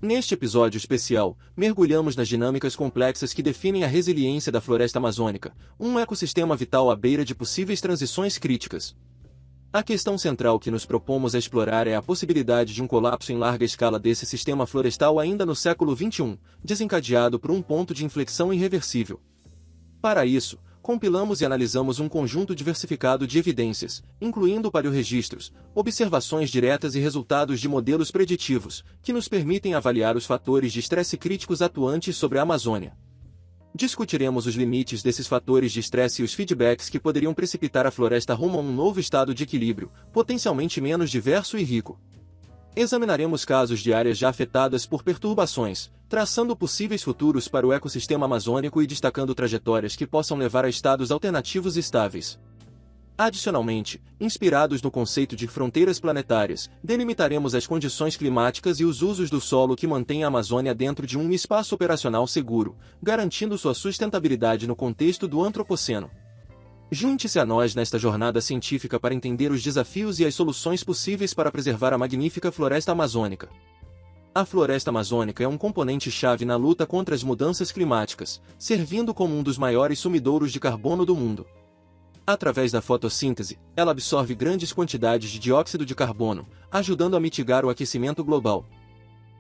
Neste episódio especial, mergulhamos nas dinâmicas complexas que definem a resiliência da floresta amazônica, um ecossistema vital à beira de possíveis transições críticas. A questão central que nos propomos a explorar é a possibilidade de um colapso em larga escala desse sistema florestal ainda no século XXI, desencadeado por um ponto de inflexão irreversível. Para isso, compilamos e analisamos um conjunto diversificado de evidências, incluindo paleorregistros, observações diretas e resultados de modelos preditivos, que nos permitem avaliar os fatores de estresse críticos atuantes sobre a Amazônia. Discutiremos os limites desses fatores de estresse e os feedbacks que poderiam precipitar a floresta rumo a um novo estado de equilíbrio, potencialmente menos diverso e rico. Examinaremos casos de áreas já afetadas por perturbações, traçando possíveis futuros para o ecossistema amazônico e destacando trajetórias que possam levar a estados alternativos estáveis. Adicionalmente, inspirados no conceito de fronteiras planetárias, delimitaremos as condições climáticas e os usos do solo que mantêm a Amazônia dentro de um espaço operacional seguro, garantindo sua sustentabilidade no contexto do Antropoceno. Junte-se a nós nesta jornada científica para entender os desafios e as soluções possíveis para preservar a magnífica floresta amazônica. A floresta amazônica é um componente-chave na luta contra as mudanças climáticas, servindo como um dos maiores sumidouros de carbono do mundo. Através da fotossíntese, ela absorve grandes quantidades de dióxido de carbono, ajudando a mitigar o aquecimento global.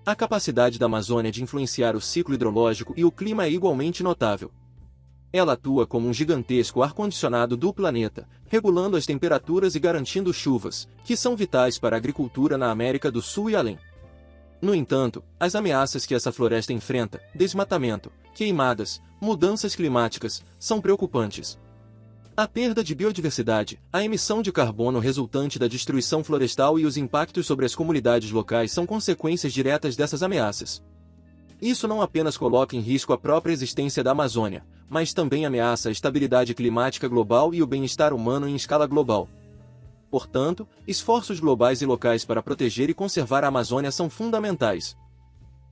A capacidade da Amazônia de influenciar o ciclo hidrológico e o clima é igualmente notável. Ela atua como um gigantesco ar-condicionado do planeta, regulando as temperaturas e garantindo chuvas, que são vitais para a agricultura na América do Sul e além. No entanto, as ameaças que essa floresta enfrenta, desmatamento, queimadas, mudanças climáticas, são preocupantes. A perda de biodiversidade, a emissão de carbono resultante da destruição florestal e os impactos sobre as comunidades locais são consequências diretas dessas ameaças. Isso não apenas coloca em risco a própria existência da Amazônia, mas também ameaça a estabilidade climática global e o bem-estar humano em escala global. Portanto, esforços globais e locais para proteger e conservar a Amazônia são fundamentais.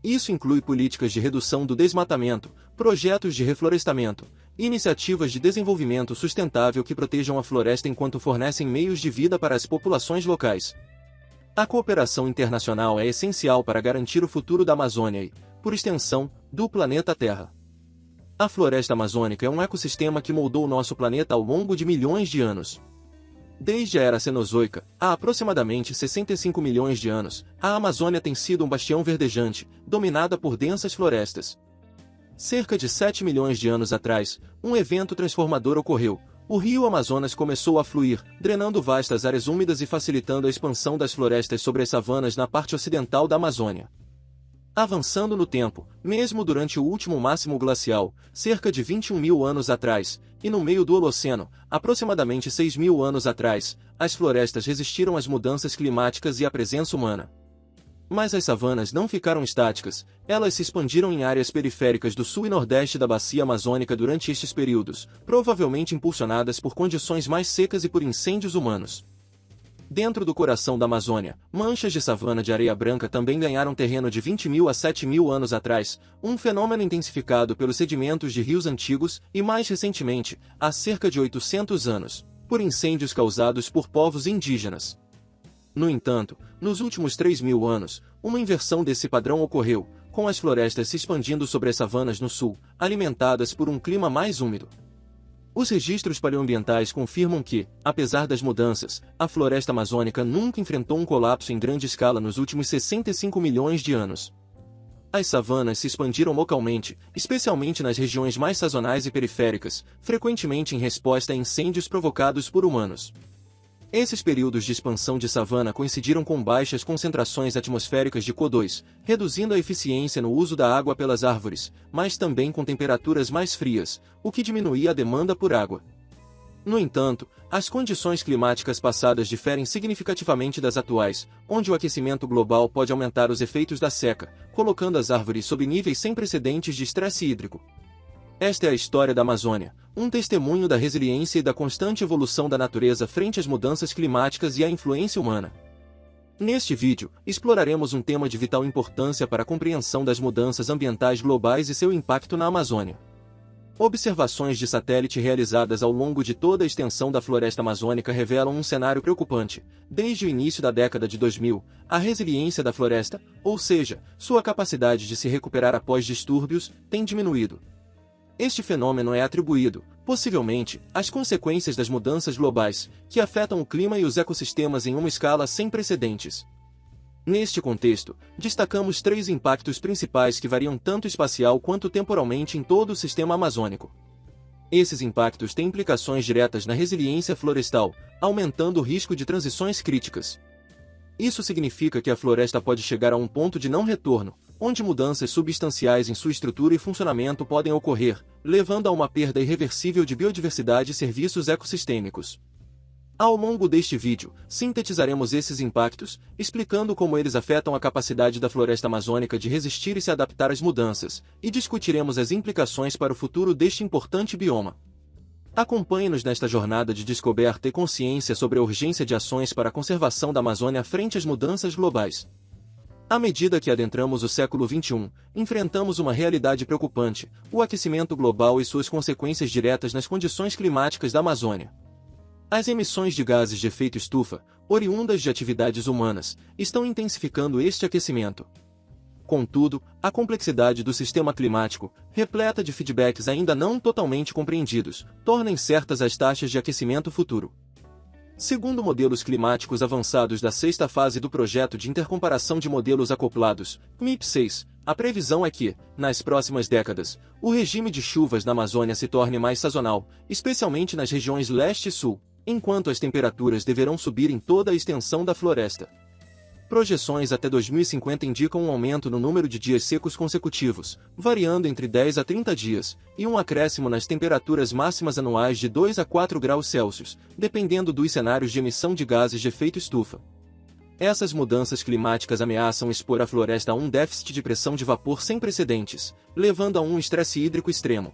Isso inclui políticas de redução do desmatamento, projetos de reflorestamento, iniciativas de desenvolvimento sustentável que protejam a floresta enquanto fornecem meios de vida para as populações locais. A cooperação internacional é essencial para garantir o futuro da Amazônia e, por extensão, do planeta Terra. A floresta amazônica é um ecossistema que moldou o nosso planeta ao longo de milhões de anos. Desde a Era Cenozoica, há aproximadamente 65 milhões de anos, a Amazônia tem sido um bastião verdejante, dominada por densas florestas. Cerca de 7 milhões de anos atrás, um evento transformador ocorreu. O rio Amazonas começou a fluir, drenando vastas áreas úmidas e facilitando a expansão das florestas sobre as savanas na parte ocidental da Amazônia. Avançando no tempo, mesmo durante o último máximo glacial, cerca de 21 mil anos atrás, e no meio do Holoceno, aproximadamente 6 mil anos atrás, as florestas resistiram às mudanças climáticas e à presença humana. Mas as savanas não ficaram estáticas, elas se expandiram em áreas periféricas do sul e nordeste da bacia amazônica durante estes períodos, provavelmente impulsionadas por condições mais secas e por incêndios humanos. Dentro do coração da Amazônia, manchas de savana de areia branca também ganharam terreno de 20 mil a 7 mil anos atrás, um fenômeno intensificado pelos sedimentos de rios antigos e, mais recentemente, há cerca de 800 anos, por incêndios causados por povos indígenas. No entanto, nos últimos 3 mil anos, uma inversão desse padrão ocorreu, com as florestas se expandindo sobre as savanas no sul, alimentadas por um clima mais úmido. Os registros paleoambientais confirmam que, apesar das mudanças, a floresta amazônica nunca enfrentou um colapso em grande escala nos últimos 65 milhões de anos. As savanas se expandiram localmente, especialmente nas regiões mais sazonais e periféricas, frequentemente em resposta a incêndios provocados por humanos. Esses períodos de expansão de savana coincidiram com baixas concentrações atmosféricas de CO2, reduzindo a eficiência no uso da água pelas árvores, mas também com temperaturas mais frias, o que diminuía a demanda por água. No entanto, as condições climáticas passadas diferem significativamente das atuais, onde o aquecimento global pode aumentar os efeitos da seca, colocando as árvores sob níveis sem precedentes de estresse hídrico. Esta é a história da Amazônia, um testemunho da resiliência e da constante evolução da natureza frente às mudanças climáticas e à influência humana. Neste vídeo, exploraremos um tema de vital importância para a compreensão das mudanças ambientais globais e seu impacto na Amazônia. Observações de satélite realizadas ao longo de toda a extensão da floresta amazônica revelam um cenário preocupante. Desde o início da década de 2000, a resiliência da floresta, ou seja, sua capacidade de se recuperar após distúrbios, tem diminuído. Este fenômeno é atribuído, possivelmente, às consequências das mudanças globais, que afetam o clima e os ecossistemas em uma escala sem precedentes. Neste contexto, destacamos 3 impactos principais que variam tanto espacial quanto temporalmente em todo o sistema amazônico. Esses impactos têm implicações diretas na resiliência florestal, aumentando o risco de transições críticas. Isso significa que a floresta pode chegar a um ponto de não retorno, onde mudanças substanciais em sua estrutura e funcionamento podem ocorrer, levando a uma perda irreversível de biodiversidade e serviços ecossistêmicos. Ao longo deste vídeo, sintetizaremos esses impactos, explicando como eles afetam a capacidade da floresta amazônica de resistir e se adaptar às mudanças, e discutiremos as implicações para o futuro deste importante bioma. Acompanhe-nos nesta jornada de descoberta e consciência sobre a urgência de ações para a conservação da Amazônia frente às mudanças globais. À medida que adentramos o século XXI, enfrentamos uma realidade preocupante: o aquecimento global e suas consequências diretas nas condições climáticas da Amazônia. As emissões de gases de efeito estufa, oriundas de atividades humanas, estão intensificando este aquecimento. Contudo, a complexidade do sistema climático, repleta de feedbacks ainda não totalmente compreendidos, torna incertas as taxas de aquecimento futuro. Segundo modelos climáticos avançados da 6ª fase do Projeto de Intercomparação de Modelos Acoplados, MIP6, a previsão é que, nas próximas décadas, o regime de chuvas na Amazônia se torne mais sazonal, especialmente nas regiões leste e sul, enquanto as temperaturas deverão subir em toda a extensão da floresta. Projeções até 2050 indicam um aumento no número de dias secos consecutivos, variando entre 10 a 30 dias, e um acréscimo nas temperaturas máximas anuais de 2 a 4 graus Celsius, dependendo dos cenários de emissão de gases de efeito estufa. Essas mudanças climáticas ameaçam expor a floresta a um déficit de pressão de vapor sem precedentes, levando a um estresse hídrico extremo.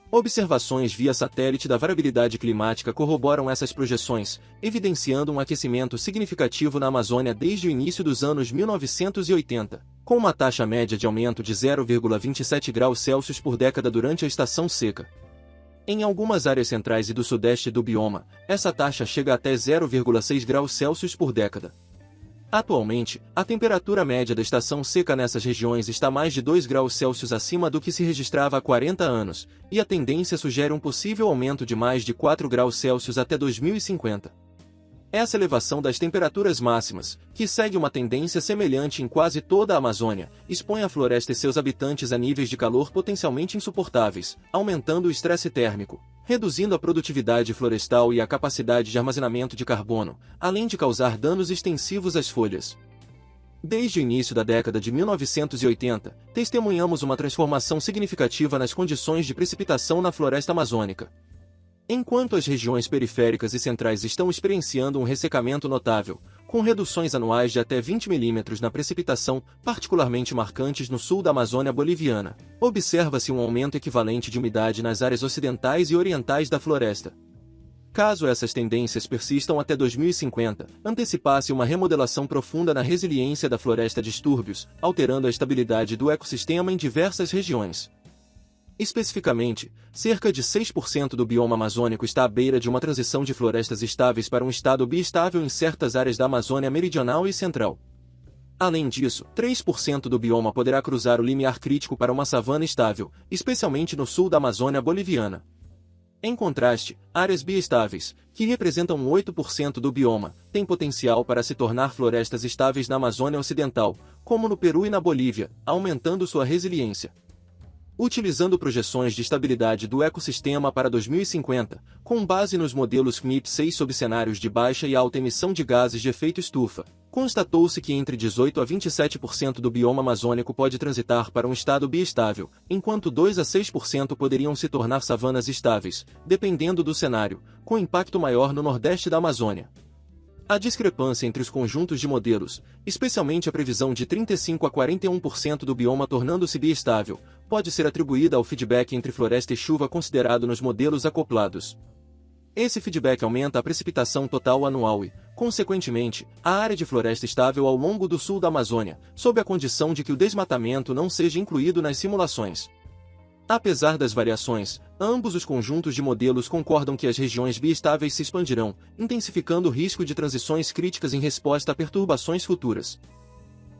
Observações via satélite da variabilidade climática corroboram essas projeções, evidenciando um aquecimento significativo na Amazônia desde o início dos anos 1980, com uma taxa média de aumento de 0,27 graus Celsius por década durante a estação seca. Em algumas áreas centrais e do sudeste do bioma, essa taxa chega até 0,6 graus Celsius por década. Atualmente, a temperatura média da estação seca nessas regiões está mais de 2 graus Celsius acima do que se registrava há 40 anos, e a tendência sugere um possível aumento de mais de 4 graus Celsius até 2050. Essa elevação das temperaturas máximas, que segue uma tendência semelhante em quase toda a Amazônia, expõe a floresta e seus habitantes a níveis de calor potencialmente insuportáveis, aumentando o estresse térmico, reduzindo a produtividade florestal e a capacidade de armazenamento de carbono, além de causar danos extensivos às folhas. Desde o início da década de 1980, testemunhamos uma transformação significativa nas condições de precipitação na floresta amazônica. Enquanto as regiões periféricas e centrais estão experienciando um ressecamento notável, com reduções anuais de até 20 milímetros na precipitação, particularmente marcantes no sul da Amazônia boliviana, observa-se um aumento equivalente de umidade nas áreas ocidentais e orientais da floresta. Caso essas tendências persistam até 2050, antecipa-se uma remodelação profunda na resiliência da floresta a distúrbios, alterando a estabilidade do ecossistema em diversas regiões. Especificamente, cerca de 6% do bioma amazônico está à beira de uma transição de florestas estáveis para um estado biestável em certas áreas da Amazônia meridional e central. Além disso, 3% do bioma poderá cruzar o limiar crítico para uma savana estável, especialmente no sul da Amazônia boliviana. Em contraste, áreas biestáveis, que representam 8% do bioma, têm potencial para se tornar florestas estáveis na Amazônia Ocidental, como no Peru e na Bolívia, aumentando sua resiliência. Utilizando projeções de estabilidade do ecossistema para 2050, com base nos modelos MIP6 sob cenários de baixa e alta emissão de gases de efeito estufa, constatou-se que entre 18 a 27% do bioma amazônico pode transitar para um estado biestável, enquanto 2 a 6% poderiam se tornar savanas estáveis, dependendo do cenário, com impacto maior no nordeste da Amazônia. A discrepância entre os conjuntos de modelos, especialmente a previsão de 35 a 41% do bioma tornando-se biestável, pode ser atribuída ao feedback entre floresta e chuva considerado nos modelos acoplados. Esse feedback aumenta a precipitação total anual e, consequentemente, a área de floresta estável ao longo do sul da Amazônia, sob a condição de que o desmatamento não seja incluído nas simulações. Apesar das variações, ambos os conjuntos de modelos concordam que as regiões biestáveis se expandirão, intensificando o risco de transições críticas em resposta a perturbações futuras.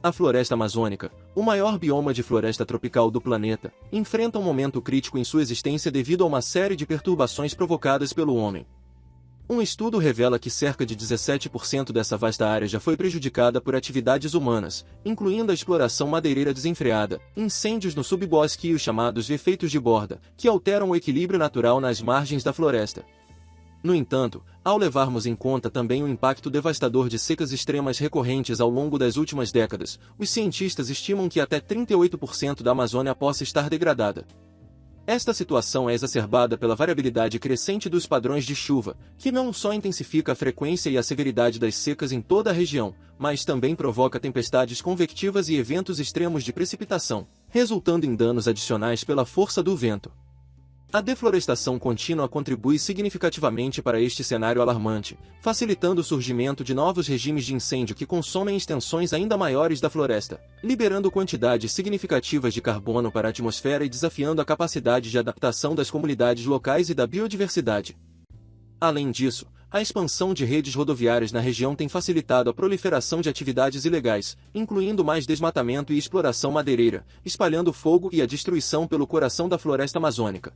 A floresta amazônica, o maior bioma de floresta tropical do planeta, enfrenta um momento crítico em sua existência devido a uma série de perturbações provocadas pelo homem. Um estudo revela que cerca de 17% dessa vasta área já foi prejudicada por atividades humanas, incluindo a exploração madeireira desenfreada, incêndios no subbosque e os chamados efeitos de borda, que alteram o equilíbrio natural nas margens da floresta. No entanto, ao levarmos em conta também o impacto devastador de secas extremas recorrentes ao longo das últimas décadas, os cientistas estimam que até 38% da Amazônia possa estar degradada. Esta situação é exacerbada pela variabilidade crescente dos padrões de chuva, que não só intensifica a frequência e a severidade das secas em toda a região, mas também provoca tempestades convectivas e eventos extremos de precipitação, resultando em danos adicionais pela força do vento. A deflorestação contínua contribui significativamente para este cenário alarmante, facilitando o surgimento de novos regimes de incêndio que consomem extensões ainda maiores da floresta, liberando quantidades significativas de carbono para a atmosfera e desafiando a capacidade de adaptação das comunidades locais e da biodiversidade. Além disso, a expansão de redes rodoviárias na região tem facilitado a proliferação de atividades ilegais, incluindo mais desmatamento e exploração madeireira, espalhando fogo e a destruição pelo coração da floresta amazônica.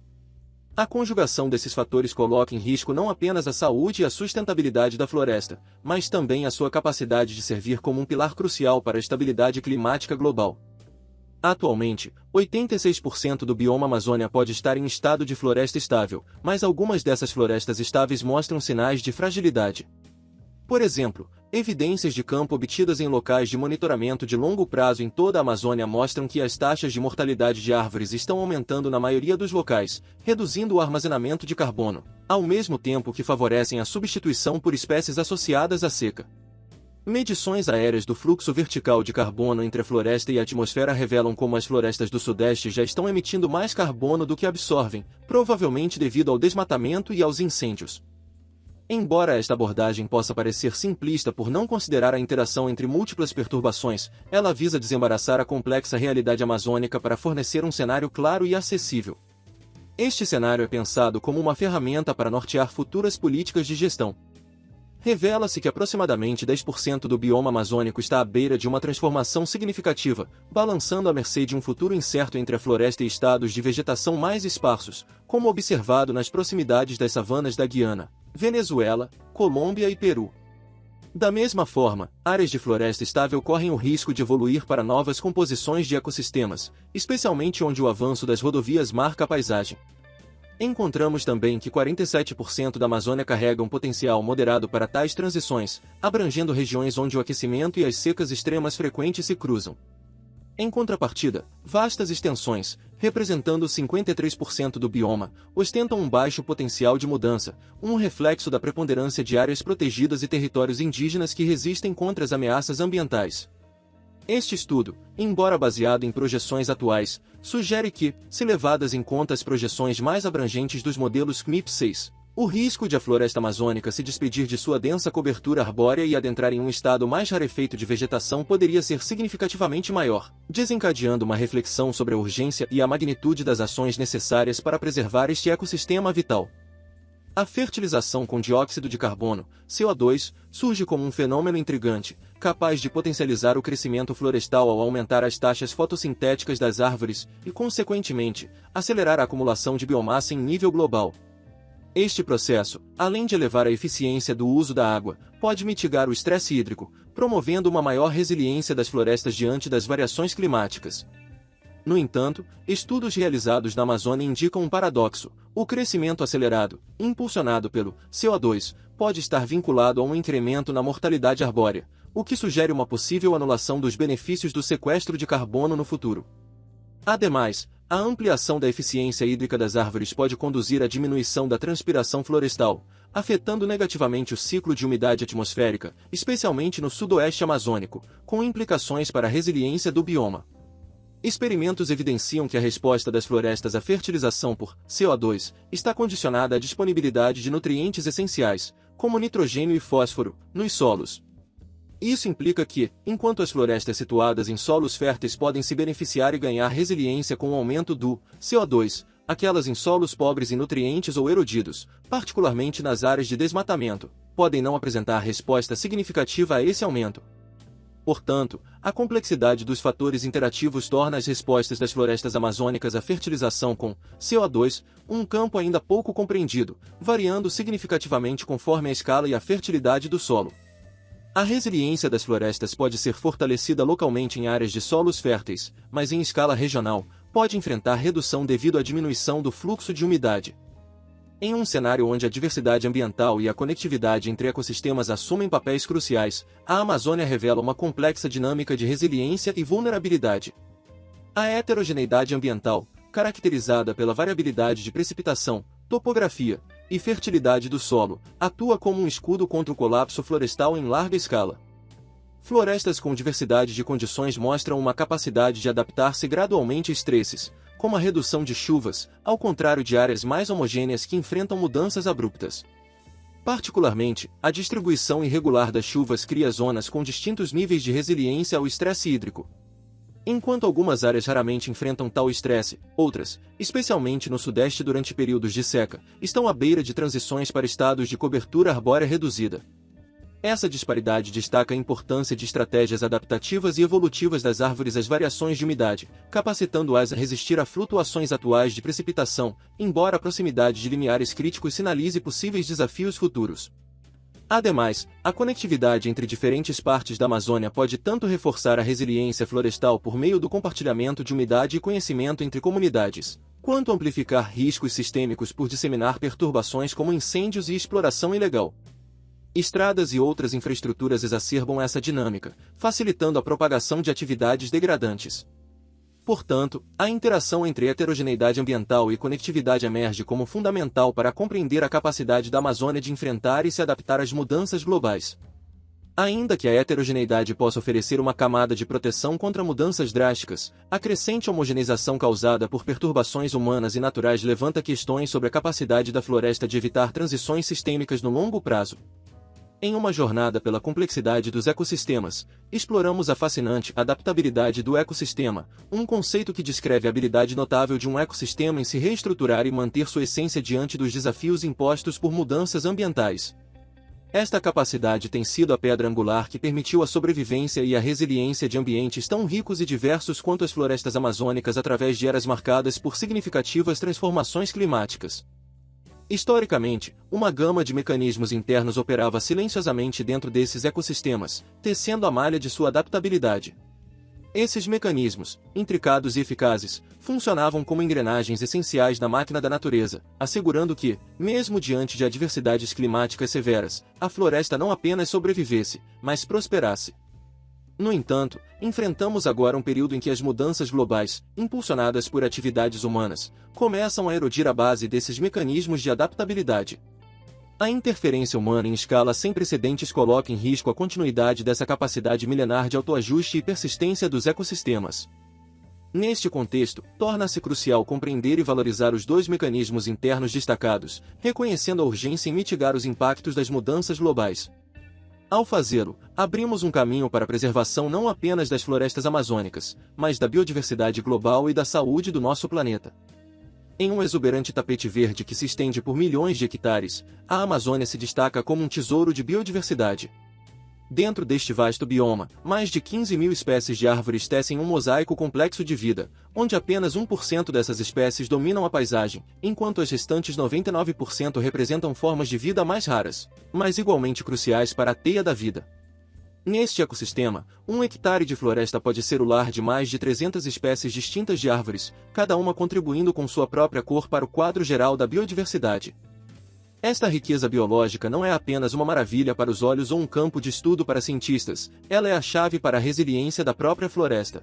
A conjugação desses fatores coloca em risco não apenas a saúde e a sustentabilidade da floresta, mas também a sua capacidade de servir como um pilar crucial para a estabilidade climática global. Atualmente, 86% do bioma Amazônia pode estar em estado de floresta estável, mas algumas dessas florestas estáveis mostram sinais de fragilidade. Por exemplo, evidências de campo obtidas em locais de monitoramento de longo prazo em toda a Amazônia mostram que as taxas de mortalidade de árvores estão aumentando na maioria dos locais, reduzindo o armazenamento de carbono, ao mesmo tempo que favorecem a substituição por espécies associadas à seca. Medições aéreas do fluxo vertical de carbono entre a floresta e a atmosfera revelam como as florestas do Sudeste já estão emitindo mais carbono do que absorvem, provavelmente devido ao desmatamento e aos incêndios. Embora esta abordagem possa parecer simplista por não considerar a interação entre múltiplas perturbações, ela visa desembaraçar a complexa realidade amazônica para fornecer um cenário claro e acessível. Este cenário é pensado como uma ferramenta para nortear futuras políticas de gestão. Revela-se que aproximadamente 10% do bioma amazônico está à beira de uma transformação significativa, balançando à mercê de um futuro incerto entre a floresta e estados de vegetação mais esparsos, como observado nas proximidades das savanas da Guiana, Venezuela, Colômbia e Peru. Da mesma forma, áreas de floresta estável correm o risco de evoluir para novas composições de ecossistemas, especialmente onde o avanço das rodovias marca a paisagem. Encontramos também que 47% da Amazônia carrega um potencial moderado para tais transições, abrangendo regiões onde o aquecimento e as secas extremas frequentes se cruzam. Em contrapartida, vastas extensões, representando 53% do bioma, ostentam um baixo potencial de mudança, um reflexo da preponderância de áreas protegidas e territórios indígenas que resistem contra as ameaças ambientais. Este estudo, embora baseado em projeções atuais, sugere que, se levadas em conta as projeções mais abrangentes dos modelos CMIP-6, o risco de a floresta amazônica se despedir de sua densa cobertura arbórea e adentrar em um estado mais rarefeito de vegetação poderia ser significativamente maior, desencadeando uma reflexão sobre a urgência e a magnitude das ações necessárias para preservar este ecossistema vital. A fertilização com dióxido de carbono, CO2, surge como um fenômeno intrigante, capaz de potencializar o crescimento florestal ao aumentar as taxas fotossintéticas das árvores e, consequentemente, acelerar a acumulação de biomassa em nível global. Este processo, além de elevar a eficiência do uso da água, pode mitigar o estresse hídrico, promovendo uma maior resiliência das florestas diante das variações climáticas. No entanto, estudos realizados na Amazônia indicam um paradoxo: o crescimento acelerado, impulsionado pelo CO2, pode estar vinculado a um incremento na mortalidade arbórea, o que sugere uma possível anulação dos benefícios do sequestro de carbono no futuro. Ademais, a ampliação da eficiência hídrica das árvores pode conduzir à diminuição da transpiração florestal, afetando negativamente o ciclo de umidade atmosférica, especialmente no sudoeste amazônico, com implicações para a resiliência do bioma. Experimentos evidenciam que a resposta das florestas à fertilização por CO2 está condicionada à disponibilidade de nutrientes essenciais, como nitrogênio e fósforo, nos solos. Isso implica que, enquanto as florestas situadas em solos férteis podem se beneficiar e ganhar resiliência com o aumento do CO2, aquelas em solos pobres em nutrientes ou erodidos, particularmente nas áreas de desmatamento, podem não apresentar resposta significativa a esse aumento. Portanto, a complexidade dos fatores interativos torna as respostas das florestas amazônicas à fertilização com CO2 um campo ainda pouco compreendido, variando significativamente conforme a escala e a fertilidade do solo. A resiliência das florestas pode ser fortalecida localmente em áreas de solos férteis, mas em escala regional, pode enfrentar redução devido à diminuição do fluxo de umidade. Em um cenário onde a diversidade ambiental e a conectividade entre ecossistemas assumem papéis cruciais, a Amazônia revela uma complexa dinâmica de resiliência e vulnerabilidade. A heterogeneidade ambiental, caracterizada pela variabilidade de precipitação, topografia e fertilidade do solo, atua como um escudo contra o colapso florestal em larga escala. Florestas com diversidade de condições mostram uma capacidade de adaptar-se gradualmente a estresses, como a redução de chuvas, ao contrário de áreas mais homogêneas que enfrentam mudanças abruptas. Particularmente, a distribuição irregular das chuvas cria zonas com distintos níveis de resiliência ao estresse hídrico. Enquanto algumas áreas raramente enfrentam tal estresse, outras, especialmente no sudeste durante períodos de seca, estão à beira de transições para estados de cobertura arbórea reduzida. Essa disparidade destaca a importância de estratégias adaptativas e evolutivas das árvores às variações de umidade, capacitando-as a resistir a flutuações atuais de precipitação, embora a proximidade de limiares críticos sinalize possíveis desafios futuros. Ademais, a conectividade entre diferentes partes da Amazônia pode tanto reforçar a resiliência florestal por meio do compartilhamento de umidade e conhecimento entre comunidades, quanto amplificar riscos sistêmicos por disseminar perturbações como incêndios e exploração ilegal. Estradas e outras infraestruturas exacerbam essa dinâmica, facilitando a propagação de atividades degradantes. Portanto, a interação entre heterogeneidade ambiental e conectividade emerge como fundamental para compreender a capacidade da Amazônia de enfrentar e se adaptar às mudanças globais. Ainda que a heterogeneidade possa oferecer uma camada de proteção contra mudanças drásticas, a crescente homogeneização causada por perturbações humanas e naturais levanta questões sobre a capacidade da floresta de evitar transições sistêmicas no longo prazo. Em uma jornada pela complexidade dos ecossistemas, exploramos a fascinante adaptabilidade do ecossistema, um conceito que descreve a habilidade notável de um ecossistema em se reestruturar e manter sua essência diante dos desafios impostos por mudanças ambientais. Esta capacidade tem sido a pedra angular que permitiu a sobrevivência e a resiliência de ambientes tão ricos e diversos quanto as florestas amazônicas através de eras marcadas por significativas transformações climáticas. Historicamente, uma gama de mecanismos internos operava silenciosamente dentro desses ecossistemas, tecendo a malha de sua adaptabilidade. Esses mecanismos, intricados e eficazes, funcionavam como engrenagens essenciais na máquina da natureza, assegurando que, mesmo diante de adversidades climáticas severas, a floresta não apenas sobrevivesse, mas prosperasse. No entanto, enfrentamos agora um período em que as mudanças globais, impulsionadas por atividades humanas, começam a erodir a base desses mecanismos de adaptabilidade. A interferência humana em escala sem precedentes coloca em risco a continuidade dessa capacidade milenar de autoajuste e persistência dos ecossistemas. Neste contexto, torna-se crucial compreender e valorizar os dois mecanismos internos destacados, reconhecendo a urgência em mitigar os impactos das mudanças globais. Ao fazê-lo, abrimos um caminho para a preservação não apenas das florestas amazônicas, mas da biodiversidade global e da saúde do nosso planeta. Em um exuberante tapete verde que se estende por milhões de hectares, a Amazônia se destaca como um tesouro de biodiversidade. Dentro deste vasto bioma, mais de 15 mil espécies de árvores tecem um mosaico complexo de vida, onde apenas 1% dessas espécies dominam a paisagem, enquanto as restantes 99% representam formas de vida mais raras, mas igualmente cruciais para a teia da vida. Neste ecossistema, 1 hectare de floresta pode ser o lar de mais de 300 espécies distintas de árvores, cada uma contribuindo com sua própria cor para o quadro geral da biodiversidade. Esta riqueza biológica não é apenas uma maravilha para os olhos ou um campo de estudo para cientistas, ela é a chave para a resiliência da própria floresta.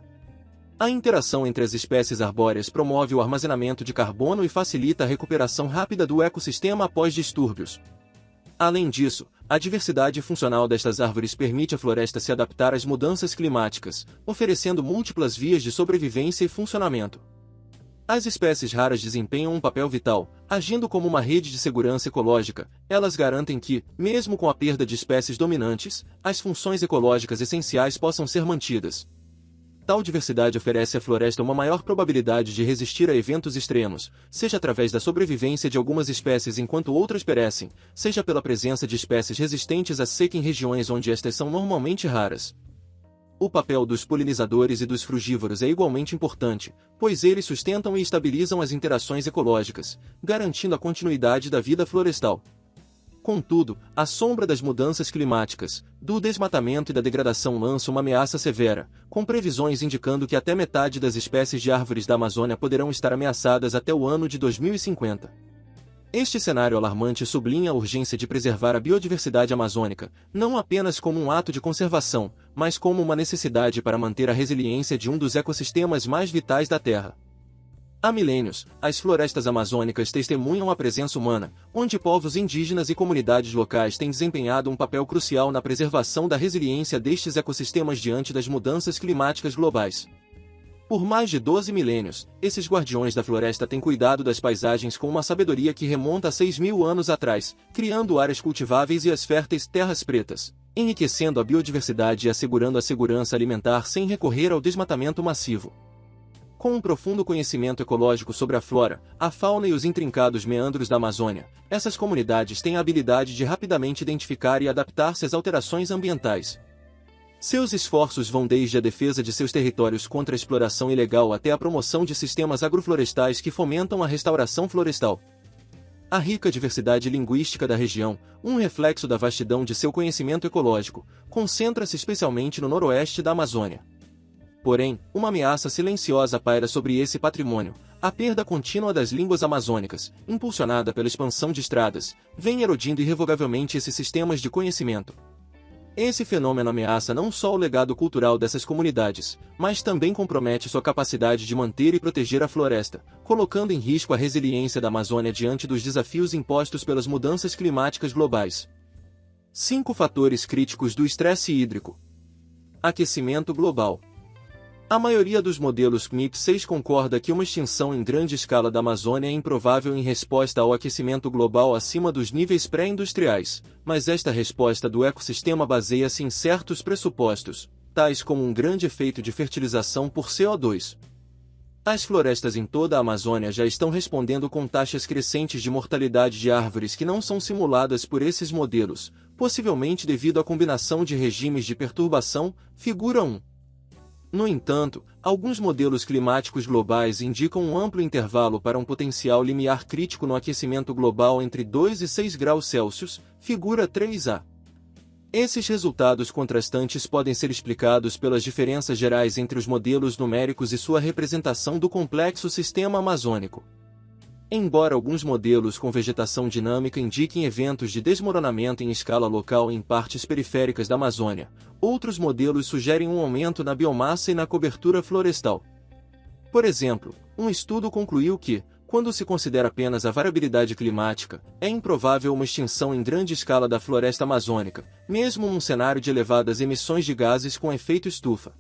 A interação entre as espécies arbóreas promove o armazenamento de carbono e facilita a recuperação rápida do ecossistema após distúrbios. Além disso, a diversidade funcional destas árvores permite à floresta se adaptar às mudanças climáticas, oferecendo múltiplas vias de sobrevivência e funcionamento. As espécies raras desempenham um papel vital, agindo como uma rede de segurança ecológica. Elas garantem que, mesmo com a perda de espécies dominantes, as funções ecológicas essenciais possam ser mantidas. Tal diversidade oferece à floresta uma maior probabilidade de resistir a eventos extremos, seja através da sobrevivência de algumas espécies enquanto outras perecem, seja pela presença de espécies resistentes à seca em regiões onde estas são normalmente raras. O papel dos polinizadores e dos frugívoros é igualmente importante, pois eles sustentam e estabilizam as interações ecológicas, garantindo a continuidade da vida florestal. Contudo, a sombra das mudanças climáticas, do desmatamento e da degradação lança uma ameaça severa, com previsões indicando que até metade das espécies de árvores da Amazônia poderão estar ameaçadas até o ano de 2050. Este cenário alarmante sublinha a urgência de preservar a biodiversidade amazônica, não apenas como um ato de conservação, mas como uma necessidade para manter a resiliência de um dos ecossistemas mais vitais da Terra. Há milênios, as florestas amazônicas testemunham a presença humana, onde povos indígenas e comunidades locais têm desempenhado um papel crucial na preservação da resiliência destes ecossistemas diante das mudanças climáticas globais. Por mais de 12 milênios, esses guardiões da floresta têm cuidado das paisagens com uma sabedoria que remonta a 6.000 anos atrás, criando áreas cultiváveis e as férteis terras pretas, enriquecendo a biodiversidade e assegurando a segurança alimentar sem recorrer ao desmatamento massivo. Com um profundo conhecimento ecológico sobre a flora, a fauna e os intrincados meandros da Amazônia, essas comunidades têm a habilidade de rapidamente identificar e adaptar-se às alterações ambientais. Seus esforços vão desde a defesa de seus territórios contra a exploração ilegal até a promoção de sistemas agroflorestais que fomentam a restauração florestal. A rica diversidade linguística da região, um reflexo da vastidão de seu conhecimento ecológico, concentra-se especialmente no noroeste da Amazônia. Porém, uma ameaça silenciosa paira sobre esse patrimônio. A perda contínua das línguas amazônicas, impulsionada pela expansão de estradas, vem erodindo irrevogavelmente esses sistemas de conhecimento. Esse fenômeno ameaça não só o legado cultural dessas comunidades, mas também compromete sua capacidade de manter e proteger a floresta, colocando em risco a resiliência da Amazônia diante dos desafios impostos pelas mudanças climáticas globais. 5 fatores críticos do estresse hídrico. Aquecimento global. A maioria dos modelos CMIP-6 concorda que uma extinção em grande escala da Amazônia é improvável em resposta ao aquecimento global acima dos níveis pré-industriais, mas esta resposta do ecossistema baseia-se em certos pressupostos, tais como um grande efeito de fertilização por CO2. As florestas em toda a Amazônia já estão respondendo com taxas crescentes de mortalidade de árvores que não são simuladas por esses modelos, possivelmente devido à combinação de regimes de perturbação, figura 1. No entanto, alguns modelos climáticos globais indicam um amplo intervalo para um potencial limiar crítico no aquecimento global entre 2 e 6 graus Celsius, figura 3a. Esses resultados contrastantes podem ser explicados pelas diferenças gerais entre os modelos numéricos e sua representação do complexo sistema amazônico. Embora alguns modelos com vegetação dinâmica indiquem eventos de desmoronamento em escala local em partes periféricas da Amazônia, outros modelos sugerem um aumento na biomassa e na cobertura florestal. Por exemplo, um estudo concluiu que, quando se considera apenas a variabilidade climática, é improvável uma extinção em grande escala da floresta amazônica, mesmo num cenário de elevadas emissões de gases com efeito estufa.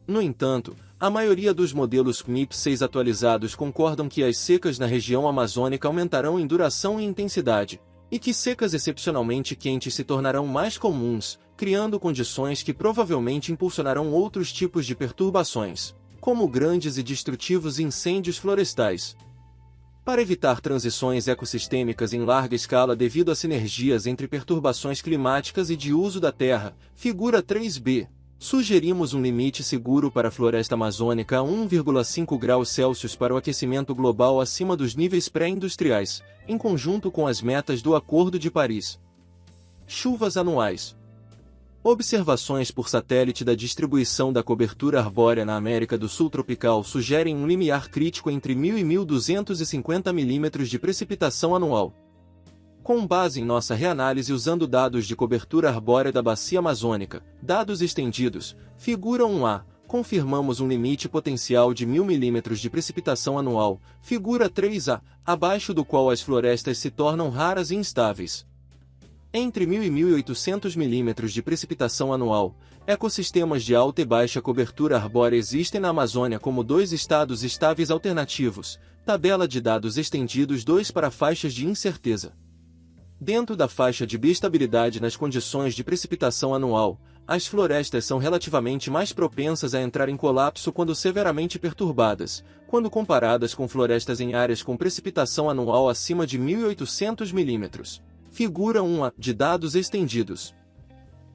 No entanto, a maioria dos modelos CMIP-6 atualizados concordam que as secas na região amazônica aumentarão em duração e intensidade, e que secas excepcionalmente quentes se tornarão mais comuns, criando condições que provavelmente impulsionarão outros tipos de perturbações, como grandes e destrutivos incêndios florestais. Para evitar transições ecossistêmicas em larga escala devido a sinergias entre perturbações climáticas e de uso da terra, figura 3b. Sugerimos um limite seguro para a floresta amazônica a 1,5 graus Celsius para o aquecimento global acima dos níveis pré-industriais, em conjunto com as metas do Acordo de Paris. Chuvas anuais. Observações por satélite da distribuição da cobertura arbórea na América do Sul tropical sugerem um limiar crítico entre 1.000 e 1.250 milímetros de precipitação anual. Com base em nossa reanálise usando dados de cobertura arbórea da Bacia Amazônica, dados estendidos, figura 1a, confirmamos um limite potencial de 1.000 milímetros de precipitação anual, figura 3a, abaixo do qual as florestas se tornam raras e instáveis. Entre 1.000 e 1.800 milímetros de precipitação anual. Ecossistemas de alta e baixa cobertura arbórea existem na Amazônia como dois estados estáveis alternativos. Tabela de dados estendidos 2 para faixas de incerteza. Dentro da faixa de biestabilidade nas condições de precipitação anual, as florestas são relativamente mais propensas a entrar em colapso quando severamente perturbadas, quando comparadas com florestas em áreas com precipitação anual acima de 1.800 milímetros. Figura 1a, de dados estendidos.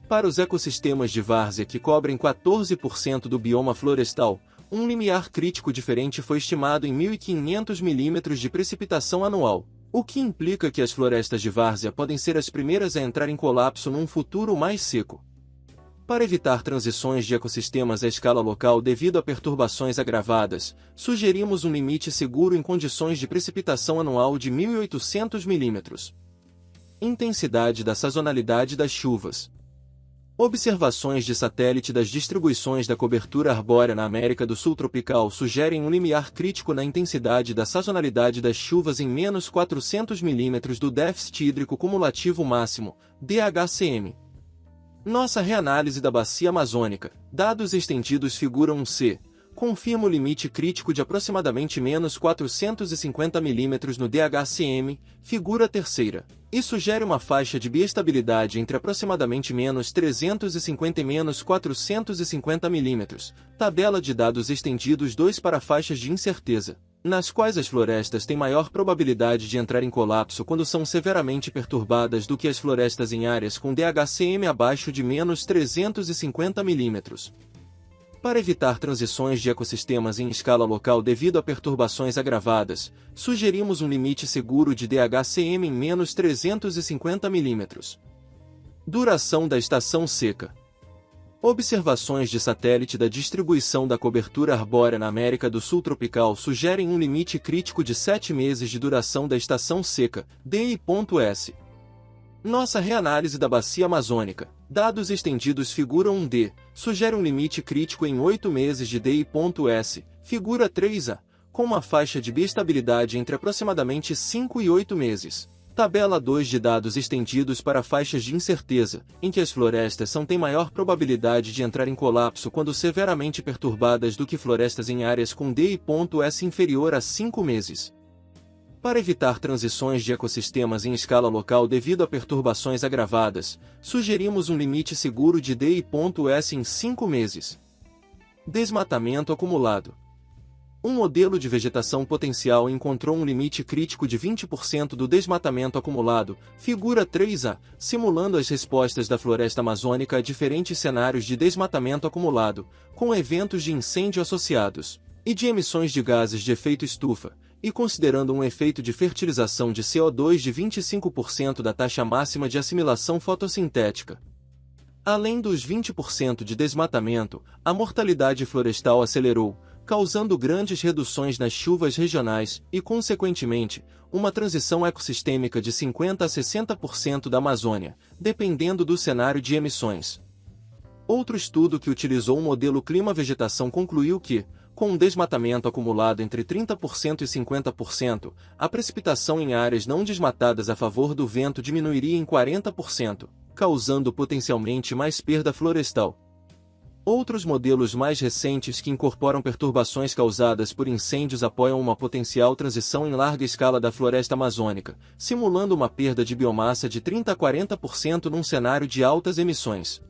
Para os ecossistemas de várzea que cobrem 14% do bioma florestal, um limiar crítico diferente foi estimado em 1.500 milímetros de precipitação anual, o que implica que as florestas de várzea podem ser as primeiras a entrar em colapso num futuro mais seco. Para evitar transições de ecossistemas à escala local devido a perturbações agravadas, sugerimos um limite seguro em condições de precipitação anual de 1.800 milímetros. Intensidade da sazonalidade das chuvas. Observações de satélite das distribuições da cobertura arbórea na América do Sul tropical sugerem um limiar crítico na intensidade da sazonalidade das chuvas em menos 400 milímetros do déficit hídrico cumulativo máximo, DHCM. Nossa reanálise da bacia amazônica, dados estendidos figura 1c, confirma o limite crítico de aproximadamente menos 450 milímetros no DHCM, figura 3ª, e sugere uma faixa de biestabilidade entre aproximadamente menos 350 e menos 450 milímetros, tabela de dados estendidos 2 para faixas de incerteza, nas quais as florestas têm maior probabilidade de entrar em colapso quando são severamente perturbadas do que as florestas em áreas com DHCM abaixo de menos 350 milímetros. Para evitar transições de ecossistemas em escala local devido a perturbações agravadas, sugerimos um limite seguro de DHCM em menos 350 milímetros. Duração da estação seca. Observações de satélite da distribuição da cobertura arbórea na América do Sul tropical sugerem um limite crítico de 7 meses de duração da estação seca, DI.S. Nossa reanálise da bacia amazônica, dados estendidos figura 1d, sugere um limite crítico em 8 meses de DI.S, figura 3a, com uma faixa de biestabilidade entre aproximadamente 5 e 8 meses. Tabela 2 de dados estendidos para faixas de incerteza, em que as florestas têm maior probabilidade de entrar em colapso quando severamente perturbadas do que florestas em áreas com DI.S inferior a 5 meses. Para evitar transições de ecossistemas em escala local devido a perturbações agravadas, sugerimos um limite seguro de DI.S em 5 meses. Desmatamento acumulado. Um modelo de vegetação potencial encontrou um limite crítico de 20% do desmatamento acumulado, figura 3a, simulando as respostas da floresta amazônica a diferentes cenários de desmatamento acumulado, com eventos de incêndio associados, e de emissões de gases de efeito estufa, e considerando um efeito de fertilização de CO2 de 25% da taxa máxima de assimilação fotossintética. Além dos 20% de desmatamento, a mortalidade florestal acelerou, causando grandes reduções nas chuvas regionais e, consequentemente, uma transição ecossistêmica de 50% a 60% da Amazônia, dependendo do cenário de emissões. Outro estudo que utilizou um modelo clima-vegetação concluiu que, com um desmatamento acumulado entre 30% e 50%, a precipitação em áreas não desmatadas a favor do vento diminuiria em 40%, causando potencialmente mais perda florestal. Outros modelos mais recentes que incorporam perturbações causadas por incêndios apoiam uma potencial transição em larga escala da floresta amazônica, simulando uma perda de biomassa de 30% a 40% num cenário de altas emissões.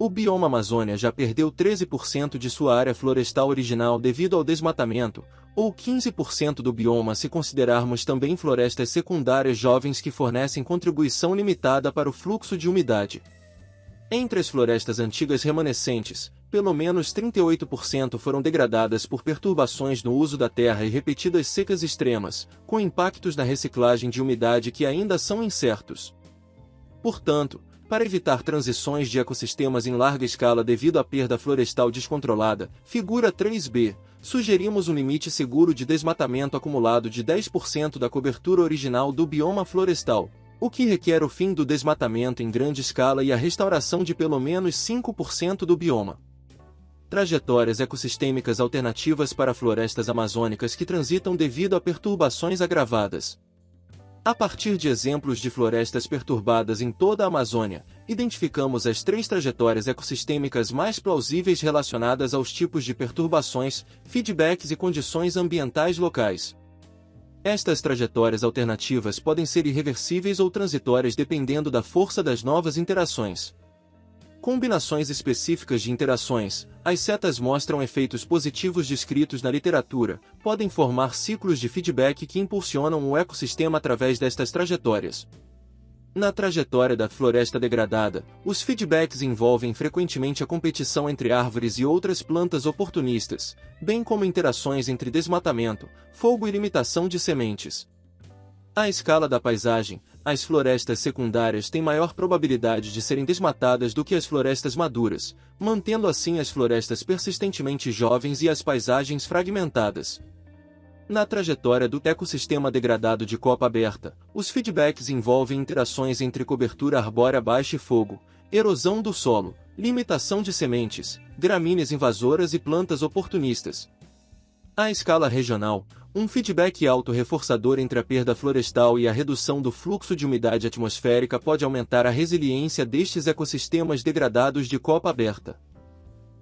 O bioma Amazônia já perdeu 13% de sua área florestal original devido ao desmatamento, ou 15% do bioma se considerarmos também florestas secundárias jovens que fornecem contribuição limitada para o fluxo de umidade. Entre as florestas antigas remanescentes, pelo menos 38% foram degradadas por perturbações no uso da terra e repetidas secas extremas, com impactos na reciclagem de umidade que ainda são incertos. Portanto, para evitar transições de ecossistemas em larga escala devido à perda florestal descontrolada, figura 3b, sugerimos um limite seguro de desmatamento acumulado de 10% da cobertura original do bioma florestal, o que requer o fim do desmatamento em grande escala e a restauração de pelo menos 5% do bioma. Trajetórias ecossistêmicas alternativas para florestas amazônicas que transitam devido a perturbações agravadas. A partir de exemplos de florestas perturbadas em toda a Amazônia, identificamos as 3 trajetórias ecossistêmicas mais plausíveis relacionadas aos tipos de perturbações, feedbacks e condições ambientais locais. Estas trajetórias alternativas podem ser irreversíveis ou transitórias dependendo da força das novas interações. Combinações específicas de interações, as setas mostram efeitos positivos descritos na literatura, podem formar ciclos de feedback que impulsionam o ecossistema através destas trajetórias. Na trajetória da floresta degradada, os feedbacks envolvem frequentemente a competição entre árvores e outras plantas oportunistas, bem como interações entre desmatamento, fogo e limitação de sementes. À escala da paisagem, as florestas secundárias têm maior probabilidade de serem desmatadas do que as florestas maduras, mantendo assim as florestas persistentemente jovens e as paisagens fragmentadas. Na trajetória do ecossistema degradado de copa aberta, os feedbacks envolvem interações entre cobertura arbórea baixa e fogo, erosão do solo, limitação de sementes, gramíneas invasoras e plantas oportunistas. À escala regional, um feedback auto-reforçador entre a perda florestal e a redução do fluxo de umidade atmosférica pode aumentar a resiliência destes ecossistemas degradados de copa aberta.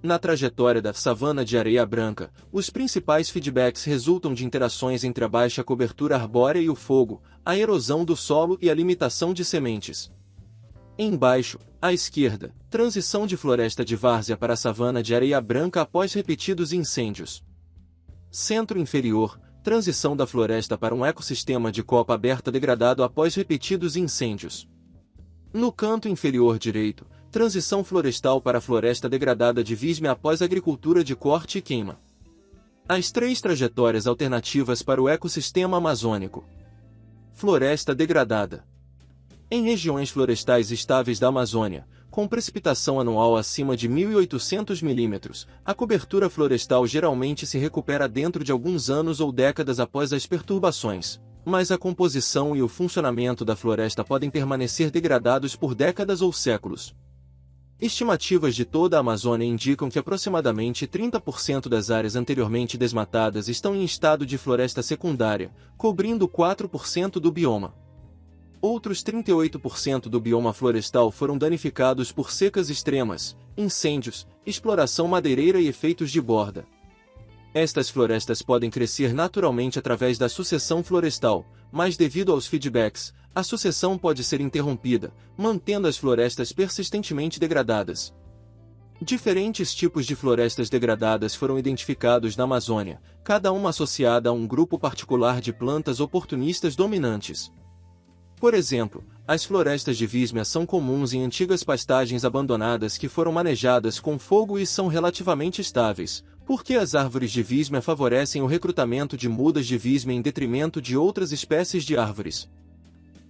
Na trajetória da savana de areia branca, os principais feedbacks resultam de interações entre a baixa cobertura arbórea e o fogo, a erosão do solo e a limitação de sementes. Embaixo, à esquerda, transição de floresta de várzea para a savana de areia branca após repetidos incêndios. Centro inferior, transição da floresta para um ecossistema de copa aberta degradado após repetidos incêndios. No canto inferior direito, transição florestal para a floresta degradada de vísmea após agricultura de corte e queima. As 3 trajetórias alternativas para o ecossistema amazônico. Floresta degradada. Em regiões florestais estáveis da Amazônia, com precipitação anual acima de 1.800 mm, a cobertura florestal geralmente se recupera dentro de alguns anos ou décadas após as perturbações, mas a composição e o funcionamento da floresta podem permanecer degradados por décadas ou séculos. Estimativas de toda a Amazônia indicam que aproximadamente 30% das áreas anteriormente desmatadas estão em estado de floresta secundária, cobrindo 4% do bioma. Outros 38% do bioma florestal foram danificados por secas extremas, incêndios, exploração madeireira e efeitos de borda. Estas florestas podem crescer naturalmente através da sucessão florestal, mas devido aos feedbacks, a sucessão pode ser interrompida, mantendo as florestas persistentemente degradadas. Diferentes tipos de florestas degradadas foram identificados na Amazônia, cada uma associada a um grupo particular de plantas oportunistas dominantes. Por exemplo, as florestas de vísmea são comuns em antigas pastagens abandonadas que foram manejadas com fogo e são relativamente estáveis, porque as árvores de vísmea favorecem o recrutamento de mudas de vísmea em detrimento de outras espécies de árvores.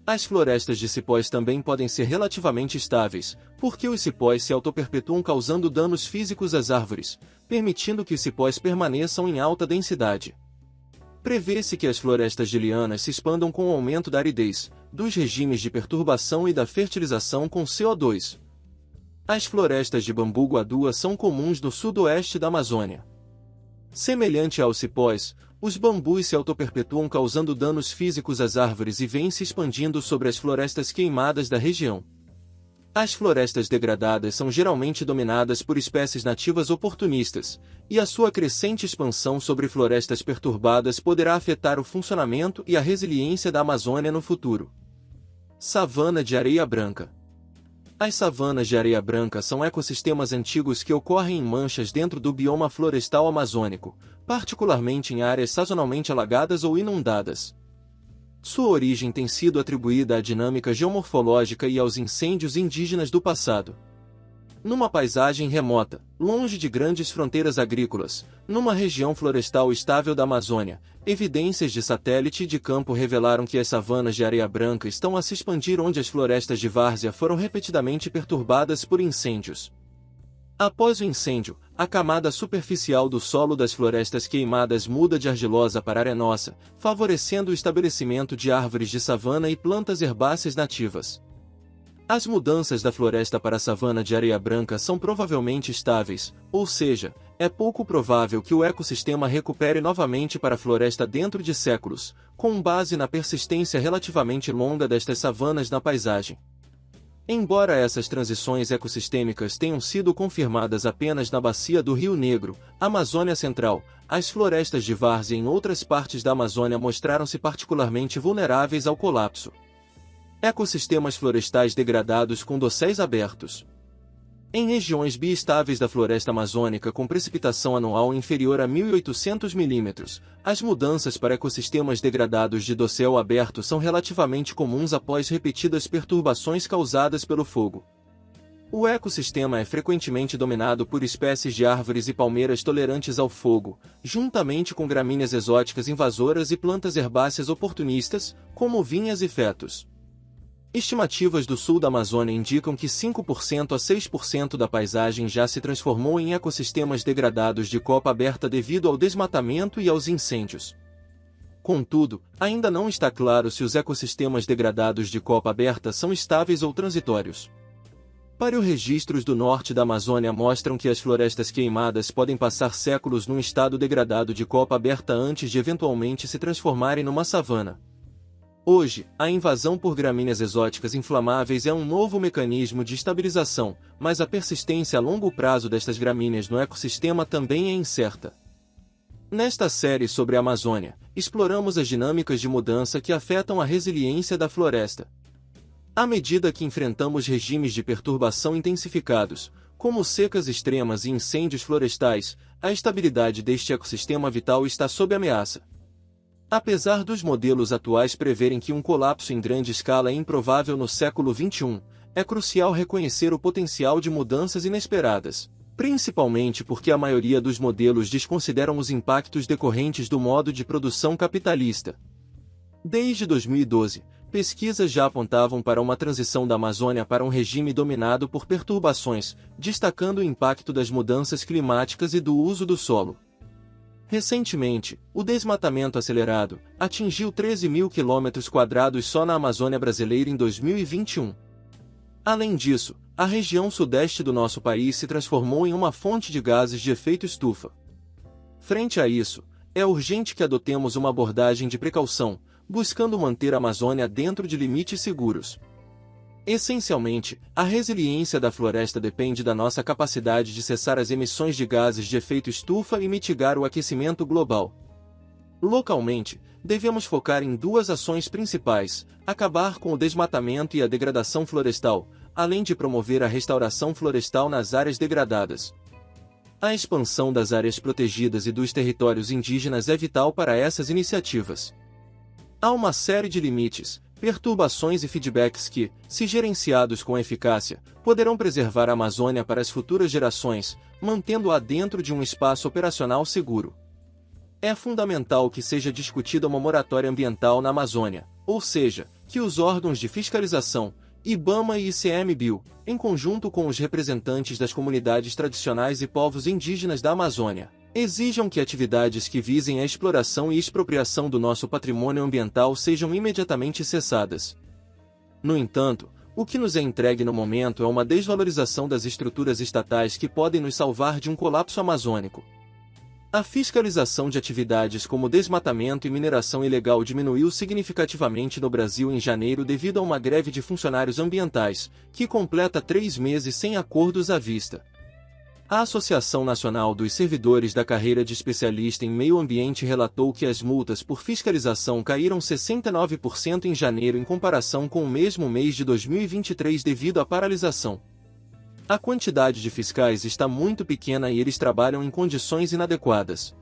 As florestas de cipós também podem ser relativamente estáveis, porque os cipós se autoperpetuam causando danos físicos às árvores, permitindo que os cipós permaneçam em alta densidade. Prevê-se que as florestas de lianas se expandam com o aumento da aridez, dos regimes de perturbação e da fertilização com CO2. As florestas de bambu guadua são comuns no sudoeste da Amazônia. Semelhante aos cipós, os bambus se autoperpetuam causando danos físicos às árvores e vêm se expandindo sobre as florestas queimadas da região. As florestas degradadas são geralmente dominadas por espécies nativas oportunistas, e a sua crescente expansão sobre florestas perturbadas poderá afetar o funcionamento e a resiliência da Amazônia no futuro. Savana de areia branca. As savanas de areia branca são ecossistemas antigos que ocorrem em manchas dentro do bioma florestal amazônico, particularmente em áreas sazonalmente alagadas ou inundadas. Sua origem tem sido atribuída à dinâmica geomorfológica e aos incêndios indígenas do passado. Numa paisagem remota, longe de grandes fronteiras agrícolas, numa região florestal estável da Amazônia, evidências de satélite e de campo revelaram que as savanas de areia branca estão a se expandir onde as florestas de várzea foram repetidamente perturbadas por incêndios. Após o incêndio, a camada superficial do solo das florestas queimadas muda de argilosa para arenosa, favorecendo o estabelecimento de árvores de savana e plantas herbáceas nativas. As mudanças da floresta para a savana de areia branca são provavelmente estáveis, ou seja, é pouco provável que o ecossistema recupere novamente para a floresta dentro de séculos, com base na persistência relativamente longa destas savanas na paisagem. Embora essas transições ecossistêmicas tenham sido confirmadas apenas na bacia do Rio Negro, Amazônia Central, as florestas de várzea em outras partes da Amazônia mostraram-se particularmente vulneráveis ao colapso. Ecossistemas florestais degradados com dosséis abertos. Em regiões biestáveis da floresta amazônica com precipitação anual inferior a 1.800 mm, as mudanças para ecossistemas degradados de dossel aberto são relativamente comuns após repetidas perturbações causadas pelo fogo. O ecossistema é frequentemente dominado por espécies de árvores e palmeiras tolerantes ao fogo, juntamente com gramíneas exóticas invasoras e plantas herbáceas oportunistas, como vinhas e fetos. Estimativas do sul da Amazônia indicam que 5% a 6% da paisagem já se transformou em ecossistemas degradados de copa aberta devido ao desmatamento e aos incêndios. Contudo, ainda não está claro se os ecossistemas degradados de copa aberta são estáveis ou transitórios. Paleorregistros do norte da Amazônia mostram que as florestas queimadas podem passar séculos num estado degradado de copa aberta antes de eventualmente se transformarem numa savana. Hoje, a invasão por gramíneas exóticas inflamáveis é um novo mecanismo de estabilização, mas a persistência a longo prazo destas gramíneas no ecossistema também é incerta. Nesta série sobre a Amazônia, exploramos as dinâmicas de mudança que afetam a resiliência da floresta. À medida que enfrentamos regimes de perturbação intensificados, como secas extremas e incêndios florestais, a estabilidade deste ecossistema vital está sob ameaça. Apesar dos modelos atuais preverem que um colapso em grande escala é improvável no século XXI, é crucial reconhecer o potencial de mudanças inesperadas, principalmente porque a maioria dos modelos desconsideram os impactos decorrentes do modo de produção capitalista. Desde 2012, pesquisas já apontavam para uma transição da Amazônia para um regime dominado por perturbações, destacando o impacto das mudanças climáticas e do uso do solo. Recentemente, o desmatamento acelerado atingiu 13 mil km² só na Amazônia brasileira em 2021. Além disso, a região sudeste do nosso país se transformou em uma fonte de gases de efeito estufa. Frente a isso, é urgente que adotemos uma abordagem de precaução, buscando manter a Amazônia dentro de limites seguros. Essencialmente, a resiliência da floresta depende da nossa capacidade de cessar as emissões de gases de efeito estufa e mitigar o aquecimento global. Localmente, devemos focar em duas ações principais: acabar com o desmatamento e a degradação florestal, além de promover a restauração florestal nas áreas degradadas. A expansão das áreas protegidas e dos territórios indígenas é vital para essas iniciativas. Há uma série de limites, perturbações e feedbacks que, se gerenciados com eficácia, poderão preservar a Amazônia para as futuras gerações, mantendo-a dentro de um espaço operacional seguro. É fundamental que seja discutida uma moratória ambiental na Amazônia, ou seja, que os órgãos de fiscalização, IBAMA e ICMBio, em conjunto com os representantes das comunidades tradicionais e povos indígenas da Amazônia, exijam que atividades que visem a exploração e expropriação do nosso patrimônio ambiental sejam imediatamente cessadas. No entanto, o que nos é entregue no momento é uma desvalorização das estruturas estatais que podem nos salvar de um colapso amazônico. A fiscalização de atividades como desmatamento e mineração ilegal diminuiu significativamente no Brasil em janeiro devido a uma greve de funcionários ambientais, que completa 3 meses sem acordos à vista. A Associação Nacional dos Servidores da Carreira de Especialista em Meio Ambiente relatou que as multas por fiscalização caíram 69% em janeiro em comparação com o mesmo mês de 2023 devido à paralisação. A quantidade de fiscais está muito pequena e eles trabalham em condições inadequadas.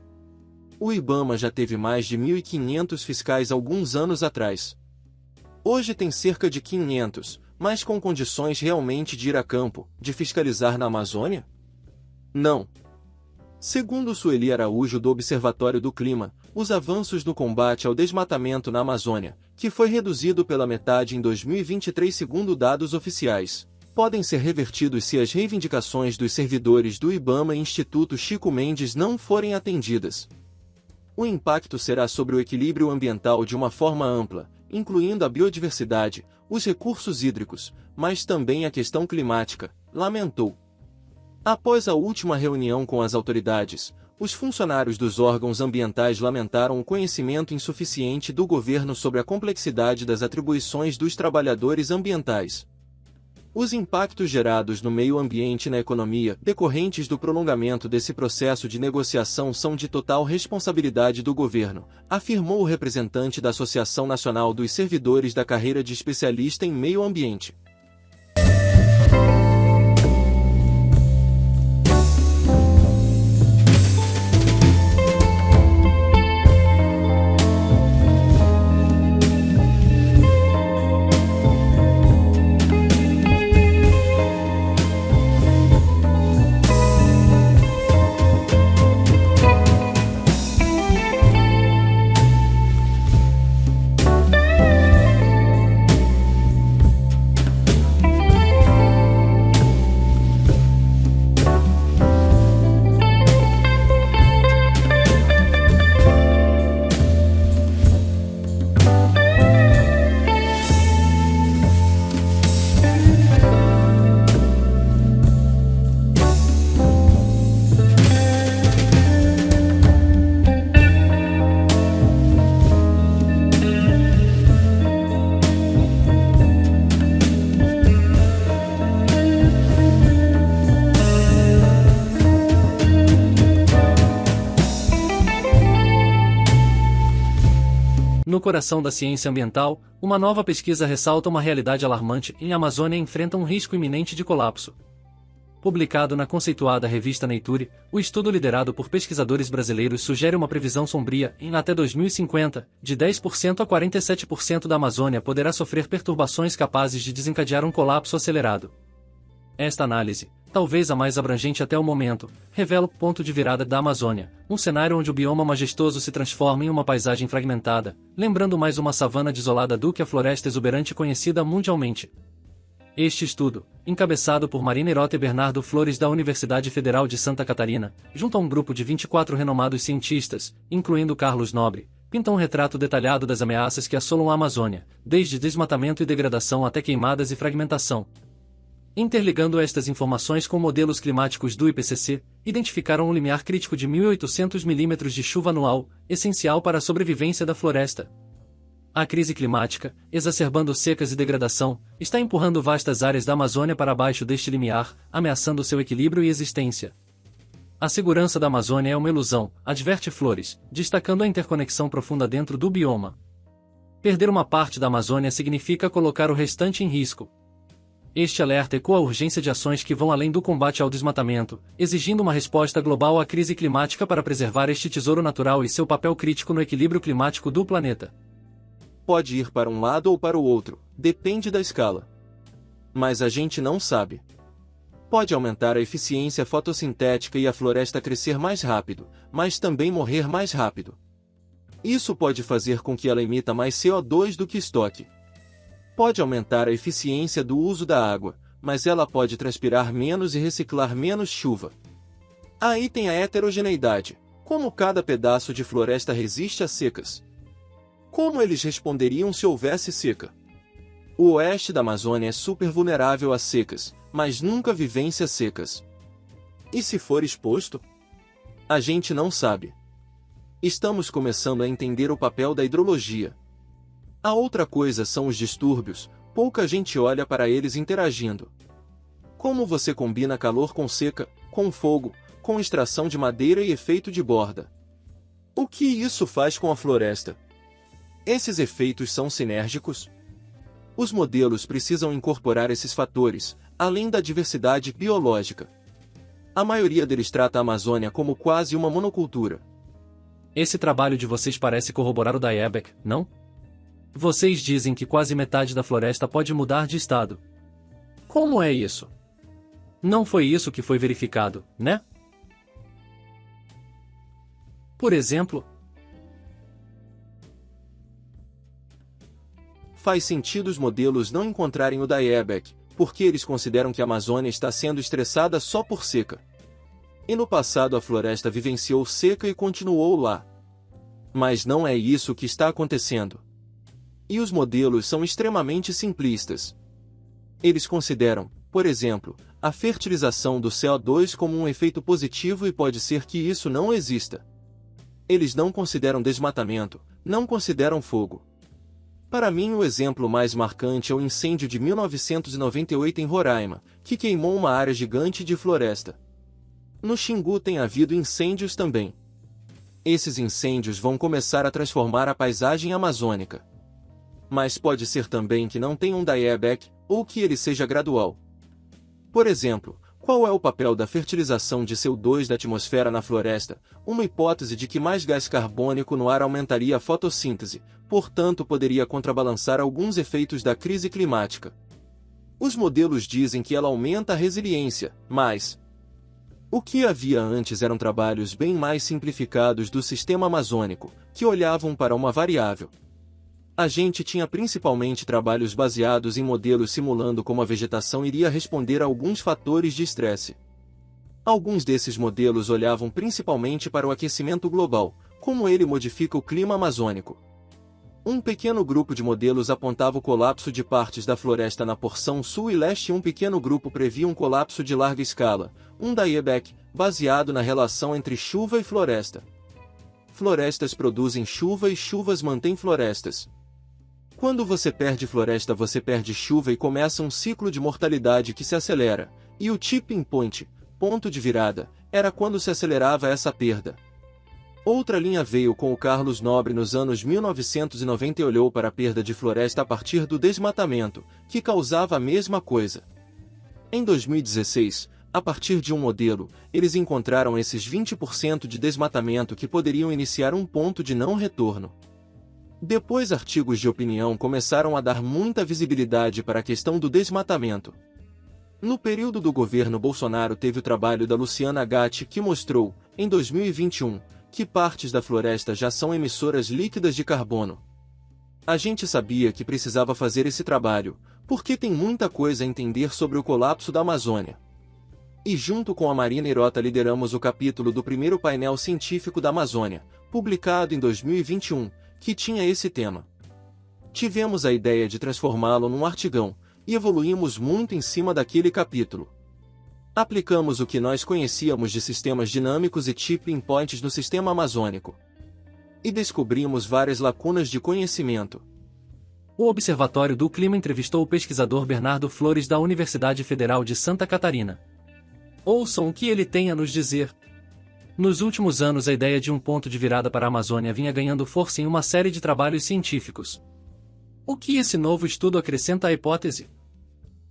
O IBAMA já teve mais de 1.500 fiscais alguns anos atrás. Hoje tem cerca de 500, mas com condições realmente de ir a campo, de fiscalizar na Amazônia? Não. Segundo Sueli Araújo do Observatório do Clima, os avanços no combate ao desmatamento na Amazônia, que foi reduzido pela metade em 2023 segundo dados oficiais, podem ser revertidos se as reivindicações dos servidores do IBAMA e Instituto Chico Mendes não forem atendidas. O impacto será sobre o equilíbrio ambiental de uma forma ampla, incluindo a biodiversidade, os recursos hídricos, mas também a questão climática, lamentou. Após a última reunião com as autoridades, os funcionários dos órgãos ambientais lamentaram o conhecimento insuficiente do governo sobre a complexidade das atribuições dos trabalhadores ambientais. Os impactos gerados no meio ambiente e na economia, decorrentes do prolongamento desse processo de negociação, são de total responsabilidade do governo, afirmou o representante da Associação Nacional dos Servidores da Carreira de Especialista em Meio Ambiente. No coração da ciência ambiental, uma nova pesquisa ressalta uma realidade alarmante: a Amazônia enfrenta um risco iminente de colapso. Publicado na conceituada revista Nature, o estudo liderado por pesquisadores brasileiros sugere uma previsão sombria: até 2050, de 10% a 47% da Amazônia poderá sofrer perturbações capazes de desencadear um colapso acelerado. Esta análise, talvez a mais abrangente até o momento, revela o ponto de virada da Amazônia, um cenário onde o bioma majestoso se transforma em uma paisagem fragmentada, lembrando mais uma savana desolada do que a floresta exuberante conhecida mundialmente. Este estudo, encabeçado por Marina Hirota e Bernardo Flores da Universidade Federal de Santa Catarina, junto a um grupo de 24 renomados cientistas, incluindo Carlos Nobre, pinta um retrato detalhado das ameaças que assolam a Amazônia, desde desmatamento e degradação até queimadas e fragmentação. Interligando estas informações com modelos climáticos do IPCC, identificaram um limiar crítico de 1.800 milímetros de chuva anual, essencial para a sobrevivência da floresta. A crise climática, exacerbando secas e degradação, está empurrando vastas áreas da Amazônia para abaixo deste limiar, ameaçando seu equilíbrio e existência. A segurança da Amazônia é uma ilusão, adverte Flores, destacando a interconexão profunda dentro do bioma. Perder uma parte da Amazônia significa colocar o restante em risco. Este alerta ecoa a urgência de ações que vão além do combate ao desmatamento, exigindo uma resposta global à crise climática para preservar este tesouro natural e seu papel crítico no equilíbrio climático do planeta. Pode ir para um lado ou para o outro, depende da escala. Mas a gente não sabe. Pode aumentar a eficiência fotossintética e a floresta crescer mais rápido, mas também morrer mais rápido. Isso pode fazer com que ela emita mais CO2 do que estoque. Pode aumentar a eficiência do uso da água, mas ela pode transpirar menos e reciclar menos chuva. Aí tem a heterogeneidade. Como cada pedaço de floresta resiste a secas? Como eles responderiam se houvesse seca? O oeste da Amazônia é super vulnerável a secas, mas nunca vivência secas. E se for exposto? A gente não sabe. Estamos começando a entender o papel da hidrologia. A outra coisa são os distúrbios, pouca gente olha para eles interagindo. Como você combina calor com seca, com fogo, com extração de madeira e efeito de borda? O que isso faz com a floresta? Esses efeitos são sinérgicos? Os modelos precisam incorporar esses fatores, além da diversidade biológica. A maioria deles trata a Amazônia como quase uma monocultura. Esse trabalho de vocês parece corroborar o da IEBEC, não? Vocês dizem que quase metade da floresta pode mudar de estado. Como é isso? Não foi isso que foi verificado, né? Por exemplo, faz sentido os modelos não encontrarem o da IEBEC, porque eles consideram que a Amazônia está sendo estressada só por seca. E no passado a floresta vivenciou seca e continuou lá. Mas não é isso que está acontecendo. E os modelos são extremamente simplistas. Eles consideram, por exemplo, a fertilização do CO2 como um efeito positivo e pode ser que isso não exista. Eles não consideram desmatamento, não consideram fogo. Para mim o exemplo mais marcante é o incêndio de 1998 em Roraima, que queimou uma área gigante de floresta. No Xingu tem havido incêndios também. Esses incêndios vão começar a transformar a paisagem amazônica. Mas pode ser também que não tenha um dieback, ou que ele seja gradual. Por exemplo, qual é o papel da fertilização de CO2 da atmosfera na floresta? Uma hipótese de que mais gás carbônico no ar aumentaria a fotossíntese, portanto poderia contrabalançar alguns efeitos da crise climática. Os modelos dizem que ela aumenta a resiliência, mas o que havia antes eram trabalhos bem mais simplificados do sistema amazônico, que olhavam para uma variável. A gente tinha principalmente trabalhos baseados em modelos simulando como a vegetação iria responder a alguns fatores de estresse. Alguns desses modelos olhavam principalmente para o aquecimento global, como ele modifica o clima amazônico. Um pequeno grupo de modelos apontava o colapso de partes da floresta na porção sul e leste e um pequeno grupo previa um colapso de larga escala, um dieback, baseado na relação entre chuva e floresta. Florestas produzem chuva e chuvas mantêm florestas. Quando você perde floresta você perde chuva e começa um ciclo de mortalidade que se acelera, e o tipping point, ponto de virada, era quando se acelerava essa perda. Outra linha veio com o Carlos Nobre nos anos 1990 e olhou para a perda de floresta a partir do desmatamento, que causava a mesma coisa. Em 2016, a partir de um modelo, eles encontraram esses 20% de desmatamento que poderiam iniciar um ponto de não retorno. Depois artigos de opinião começaram a dar muita visibilidade para a questão do desmatamento. No período do governo Bolsonaro teve o trabalho da Luciana Gatti que mostrou, em 2021, que partes da floresta já são emissoras líquidas de carbono. A gente sabia que precisava fazer esse trabalho, porque tem muita coisa a entender sobre o colapso da Amazônia. E junto com a Marina Hirota lideramos o capítulo do primeiro painel científico da Amazônia, publicado em 2021, que tinha esse tema. Tivemos a ideia de transformá-lo num artigão, e evoluímos muito em cima daquele capítulo. Aplicamos o que nós conhecíamos de sistemas dinâmicos e tipping points no sistema amazônico. E descobrimos várias lacunas de conhecimento. O Observatório do Clima entrevistou o pesquisador Bernardo Flores da Universidade Federal de Santa Catarina. Ouçam o que ele tem a nos dizer. Nos últimos anos a ideia de um ponto de virada para a Amazônia vinha ganhando força em uma série de trabalhos científicos. O que esse novo estudo acrescenta à hipótese?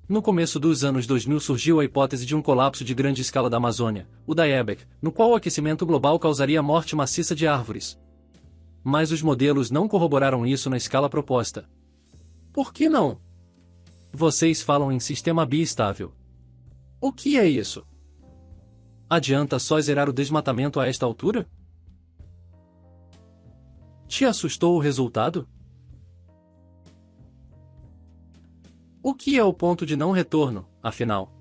No começo dos anos 2000 surgiu a hipótese de um colapso de grande escala da Amazônia, o dieback, no qual o aquecimento global causaria morte maciça de árvores. Mas os modelos não corroboraram isso na escala proposta. Por que não? Vocês falam em sistema biestável. O que é isso? Adianta só zerar o desmatamento a esta altura? Te assustou o resultado? O que é o ponto de não retorno, afinal?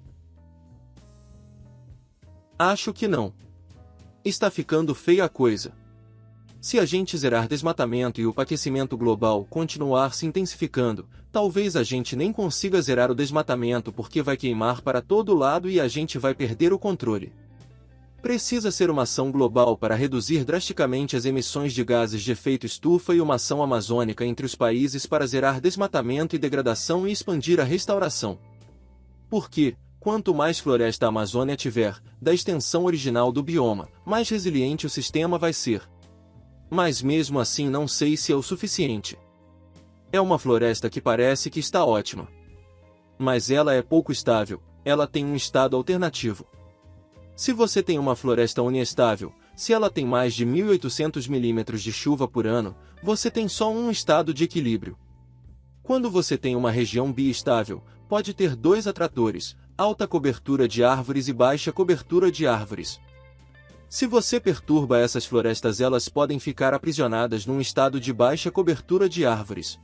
Acho que não. Está ficando feia a coisa. Se a gente zerar desmatamento e o aquecimento global continuar se intensificando, talvez a gente nem consiga zerar o desmatamento porque vai queimar para todo lado e a gente vai perder o controle. Precisa ser uma ação global para reduzir drasticamente as emissões de gases de efeito estufa e uma ação amazônica entre os países para zerar desmatamento e degradação e expandir a restauração. Porque, quanto mais floresta a Amazônia tiver, da extensão original do bioma, mais resiliente o sistema vai ser. Mas mesmo assim não sei se é o suficiente. É uma floresta que parece que está ótima. Mas ela é pouco estável, ela tem um estado alternativo. Se você tem uma floresta uniestável, se ela tem mais de 1.800 milímetros de chuva por ano, você tem só um estado de equilíbrio. Quando você tem uma região biestável, pode ter dois atratores, alta cobertura de árvores e baixa cobertura de árvores. Se você perturba essas florestas, elas podem ficar aprisionadas num estado de baixa cobertura de árvores.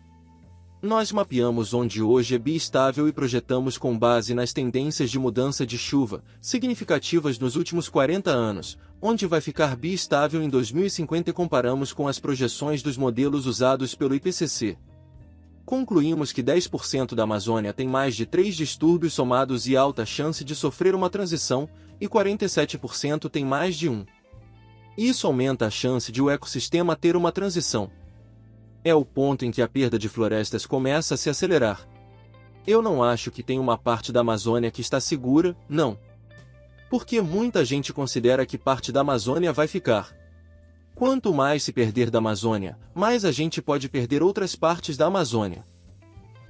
Nós mapeamos onde hoje é biestável e projetamos com base nas tendências de mudança de chuva, significativas nos últimos 40 anos, onde vai ficar biestável em 2050 e comparamos com as projeções dos modelos usados pelo IPCC. Concluímos que 10% da Amazônia tem mais de 3 distúrbios somados e alta chance de sofrer uma transição, e 47% tem mais de 1. Isso aumenta a chance de o ecossistema ter uma transição. É o ponto em que a perda de florestas começa a se acelerar. Eu não acho que tem uma parte da Amazônia que está segura, não. Porque muita gente considera que parte da Amazônia vai ficar. Quanto mais se perder da Amazônia, mais a gente pode perder outras partes da Amazônia.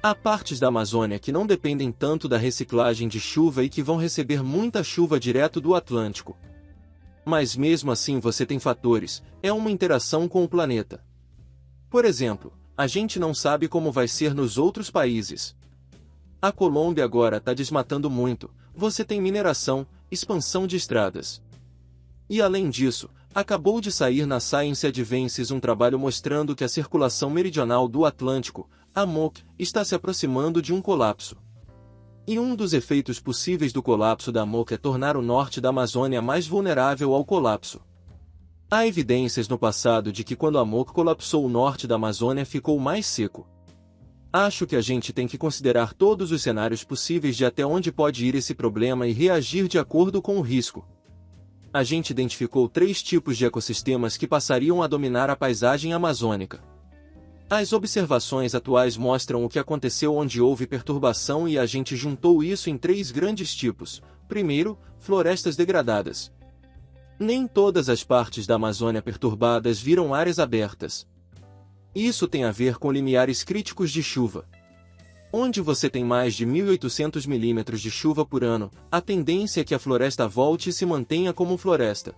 Há partes da Amazônia que não dependem tanto da reciclagem de chuva e que vão receber muita chuva direto do Atlântico. Mas mesmo assim você tem fatores, é uma interação com o planeta. Por exemplo, a gente não sabe como vai ser nos outros países. A Colômbia agora está desmatando muito, você tem mineração, expansão de estradas. E além disso, acabou de sair na Science Advances um trabalho mostrando que a circulação meridional do Atlântico, a MOC, está se aproximando de um colapso. E um dos efeitos possíveis do colapso da MOC é tornar o norte da Amazônia mais vulnerável ao colapso. Há evidências no passado de que quando a MOC colapsou o norte da Amazônia ficou mais seco. Acho que a gente tem que considerar todos os cenários possíveis de até onde pode ir esse problema e reagir de acordo com o risco. A gente identificou 3 tipos de ecossistemas que passariam a dominar a paisagem amazônica. As observações atuais mostram o que aconteceu onde houve perturbação e a gente juntou isso em 3 grandes tipos. Primeiro, florestas degradadas. Nem todas as partes da Amazônia perturbadas viram áreas abertas. Isso tem a ver com limiares críticos de chuva. Onde você tem mais de 1.800 milímetros de chuva por ano, a tendência é que a floresta volte e se mantenha como floresta.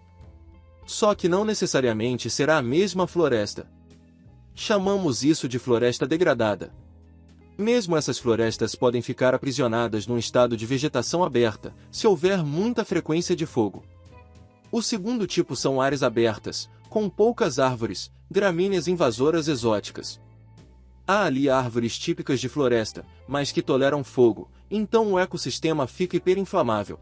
Só que não necessariamente será a mesma floresta. Chamamos isso de floresta degradada. Mesmo essas florestas podem ficar aprisionadas num estado de vegetação aberta, se houver muita frequência de fogo. O segundo tipo são áreas abertas, com poucas árvores, gramíneas invasoras exóticas. Há ali árvores típicas de floresta, mas que toleram fogo, então o ecossistema fica hiperinflamável.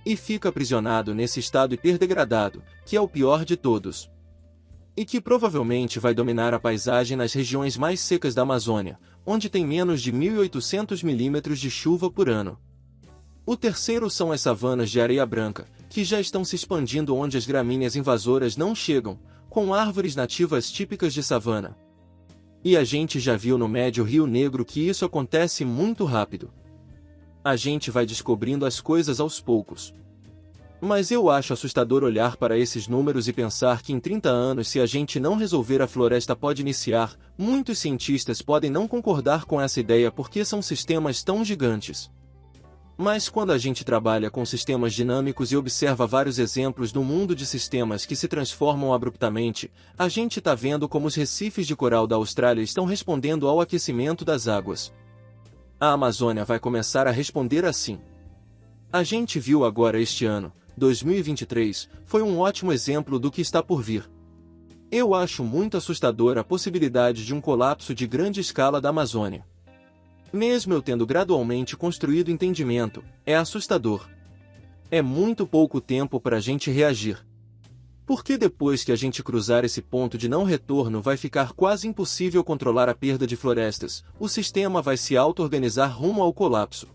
E fica aprisionado nesse estado hiperdegradado, que é o pior de todos. E que provavelmente vai dominar a paisagem nas regiões mais secas da Amazônia, onde tem menos de 1.800 milímetros de chuva por ano. O terceiro são as savanas de areia branca, que já estão se expandindo onde as gramíneas invasoras não chegam, com árvores nativas típicas de savana. E a gente já viu no Médio Rio Negro que isso acontece muito rápido. A gente vai descobrindo as coisas aos poucos. Mas eu acho assustador olhar para esses números e pensar que em 30 anos, se a gente não resolver, a floresta pode iniciar. Muitos cientistas podem não concordar com essa ideia porque são sistemas tão gigantes. Mas quando a gente trabalha com sistemas dinâmicos e observa vários exemplos no mundo de sistemas que se transformam abruptamente, a gente está vendo como os recifes de coral da Austrália estão respondendo ao aquecimento das águas. A Amazônia vai começar a responder assim. A gente viu agora este ano, 2023, foi um ótimo exemplo do que está por vir. Eu acho muito assustadora a possibilidade de um colapso de grande escala da Amazônia. Mesmo eu tendo gradualmente construído entendimento, é assustador. É muito pouco tempo para a gente reagir. Porque depois que a gente cruzar esse ponto de não retorno vai ficar quase impossível controlar a perda de florestas, o sistema vai se auto-organizar rumo ao colapso.